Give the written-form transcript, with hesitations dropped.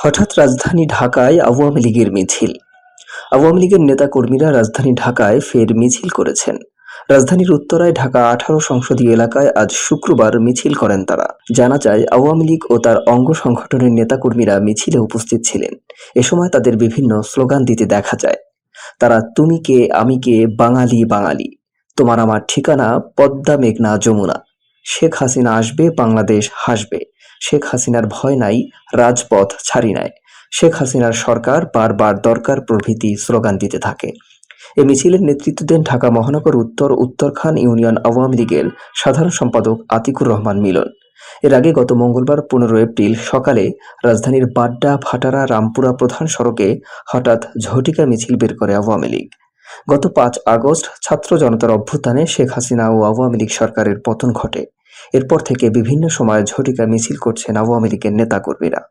হঠাৎ রাজধানী ঢাকায় আওয়ামী লীগের মিছিল। আওয়ামী লীগের নেতাকর্মীরা রাজধানী ঢাকায় ফের মিছিল করেছেন। রাজধানীর উত্তরায় ঢাকা ১৮ সংসদীয় এলাকায় আজ শুক্রবার মিছিল করেন তারা। জানা যায়, আওয়ামী লীগ ও তার অঙ্গ সংগঠনের নেতাকর্মীরা মিছিলে উপস্থিত ছিলেন। এ সময় তাদের বিভিন্ন স্লোগান দিতে দেখা যায়। তারা "তুমি কে, আমি কে, বাঙালি বাঙালি, তোমার আমার ঠিকানা পদ্মা মেঘনা যমুনা, শেখ হাসিনা আসবে বাংলাদেশ হাসবে, শেখ হাসিনার ভয় নাই, রাজপথ ছাড়ি নাই, শেখ হাসিনার সরকার বারবার দরকার" প্রভৃতি স্লোগান দিতে থাকে। এ মিছিলের নেতৃত্ব দেন ঢাকা মহানগর উত্তরখান ইউনিয়ন আওয়ামী লীগের সাধারণ সম্পাদক আতিকুর রহমান মিলন। এর আগে গত মঙ্গলবার ১৫ এপ্রিল সকালে রাজধানীর বাড্ডা ভাটারা রামপুরা প্রধান সড়কে হঠাৎ ঝটিকা মিছিল বের করে আওয়ামী লীগ। গত ৫ আগস্ট ছাত্র জনতার অভ্যুত্থানে শেখ হাসিনা ও আওয়ামী লীগ সরকারের পতন ঘটে। এরপর থেকে বিভিন্ন সময়ে ঝটিকা মিছিল করছেন আওয়ামী লীগের নেতাকর্মীরা।